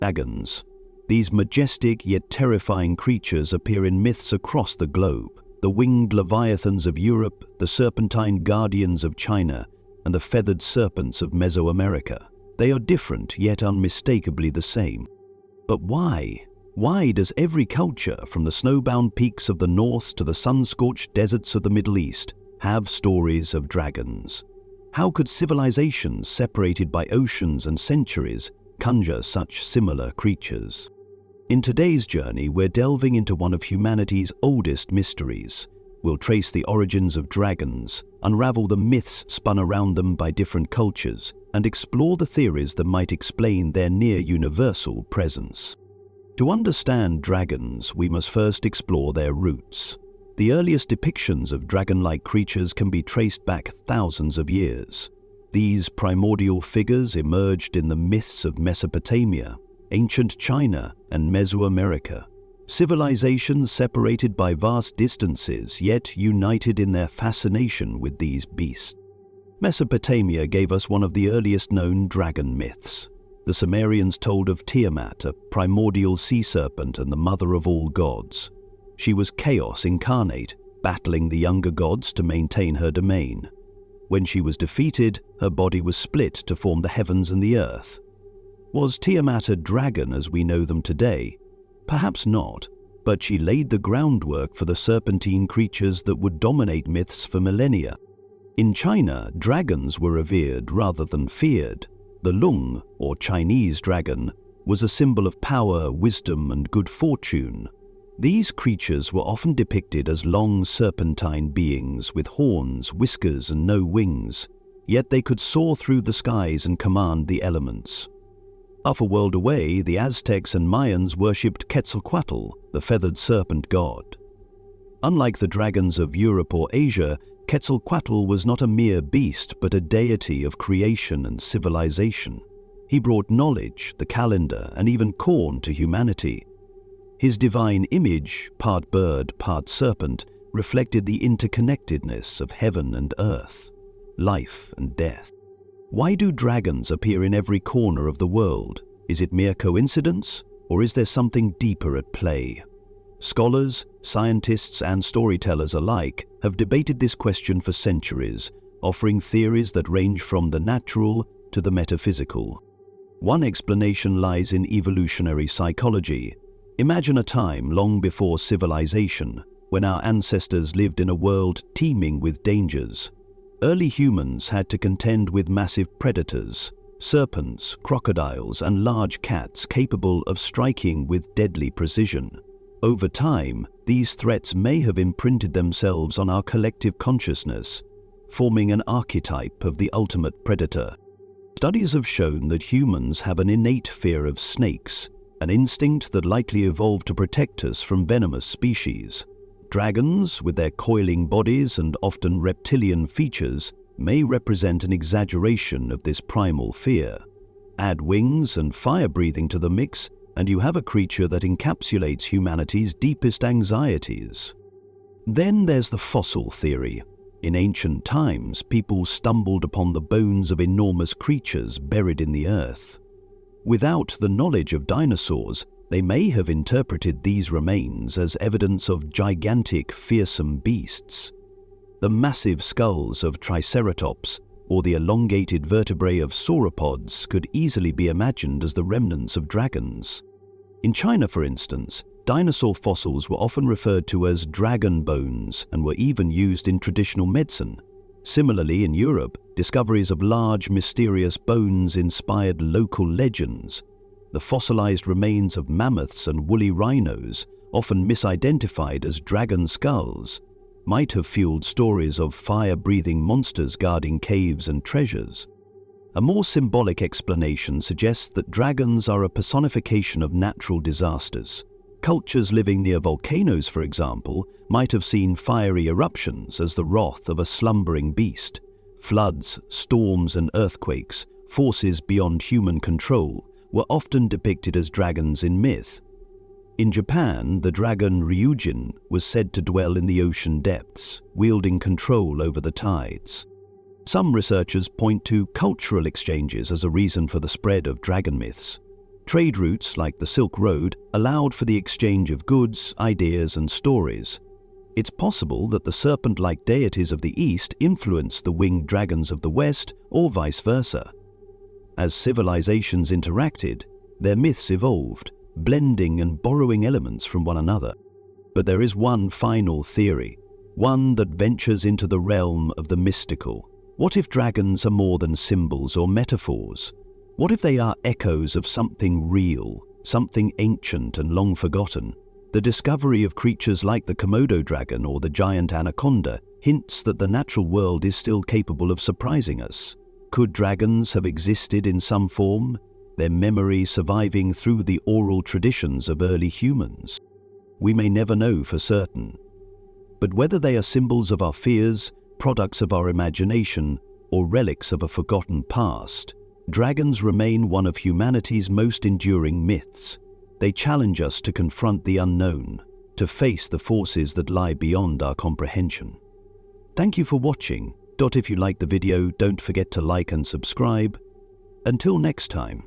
Dragons. These majestic yet terrifying creatures appear in myths across the globe. The winged leviathans of Europe, the serpentine guardians of China, and the feathered serpents of Mesoamerica. They are different, yet unmistakably the same. But why? Why does every culture, from the snowbound peaks of the north to the sun-scorched deserts of the Middle East, have stories of dragons? How could civilizations separated by oceans and centuries conjure such similar creatures? In today's journey, we're delving into one of humanity's oldest mysteries. We'll trace the origins of dragons, unravel the myths spun around them by different cultures, and explore the theories that might explain their near-universal presence. To understand dragons, we must first explore their roots. The earliest depictions of dragon-like creatures can be traced back thousands of years. These primordial figures emerged in the myths of Mesopotamia, ancient China, and Mesoamerica. Civilizations separated by vast distances, yet united in their fascination with these beasts. Mesopotamia gave us one of the earliest known dragon myths. The Sumerians told of Tiamat, a primordial sea serpent and the mother of all gods. She was chaos incarnate, battling the younger gods to maintain her domain. When she was defeated, her body was split to form the heavens and the earth. Was Tiamat a dragon as we know them today? Perhaps not, but she laid the groundwork for the serpentine creatures that would dominate myths for millennia. In China, dragons were revered rather than feared. The lung, or Chinese dragon, was a symbol of power, wisdom, and good fortune. These creatures were often depicted as long serpentine beings with horns, whiskers, and no wings, yet they could soar through the skies and command the elements. Half a world away, the Aztecs and Mayans worshipped Quetzalcoatl, the feathered serpent god. Unlike the dragons of Europe or Asia, Quetzalcoatl was not a mere beast but a deity of creation and civilization. He brought knowledge, the calendar, and even corn to humanity. His divine image, part bird, part serpent, reflected the interconnectedness of heaven and earth, life and death. Why do dragons appear in every corner of the world? Is it mere coincidence, or is there something deeper at play? Scholars, scientists, and storytellers alike have debated this question for centuries, offering theories that range from the natural to the metaphysical. One explanation lies in evolutionary psychology. Imagine a time long before civilization, when our ancestors lived in a world teeming with dangers. Early humans had to contend with massive predators, serpents, crocodiles, and large cats capable of striking with deadly precision. Over time, these threats may have imprinted themselves on our collective consciousness, forming an archetype of the ultimate predator. Studies have shown that humans have an innate fear of snakes, an instinct that likely evolved to protect us from venomous species. Dragons, with their coiling bodies and often reptilian features, may represent an exaggeration of this primal fear. Add wings and fire-breathing to the mix, and you have a creature that encapsulates humanity's deepest anxieties. Then there's the fossil theory. In ancient times, people stumbled upon the bones of enormous creatures buried in the earth. Without the knowledge of dinosaurs, they may have interpreted these remains as evidence of gigantic, fearsome beasts. The massive skulls of Triceratops or the elongated vertebrae of sauropods could easily be imagined as the remnants of dragons. In China, for instance, dinosaur fossils were often referred to as dragon bones and were even used in traditional medicine. Similarly, in Europe, discoveries of large, mysterious bones inspired local legends. The fossilized remains of mammoths and woolly rhinos, often misidentified as dragon skulls, might have fueled stories of fire-breathing monsters guarding caves and treasures. A more symbolic explanation suggests that dragons are a personification of natural disasters. Cultures living near volcanoes, for example, might have seen fiery eruptions as the wrath of a slumbering beast. Floods, storms, and earthquakes, forces beyond human control, were often depicted as dragons in myth. In Japan, the dragon Ryujin was said to dwell in the ocean depths, wielding control over the tides. Some researchers point to cultural exchanges as a reason for the spread of dragon myths. Trade routes like the Silk Road allowed for the exchange of goods, ideas, and stories. It's possible that the serpent-like deities of the East influenced the winged dragons of the West, or vice versa. As civilizations interacted, their myths evolved, blending and borrowing elements from one another. But there is one final theory, one that ventures into the realm of the mystical. What if dragons are more than symbols or metaphors? What if they are echoes of something real, something ancient and long forgotten? The discovery of creatures like the Komodo dragon or the giant anaconda hints that the natural world is still capable of surprising us. Could dragons have existed in some form, their memory surviving through the oral traditions of early humans? We may never know for certain. But whether they are symbols of our fears, products of our imagination, or relics of a forgotten past, dragons remain one of humanity's most enduring myths. They challenge us to confront the unknown, to face the forces that lie beyond our comprehension. Thank you for watching. If you liked the video, don't forget to like and subscribe. Until next time.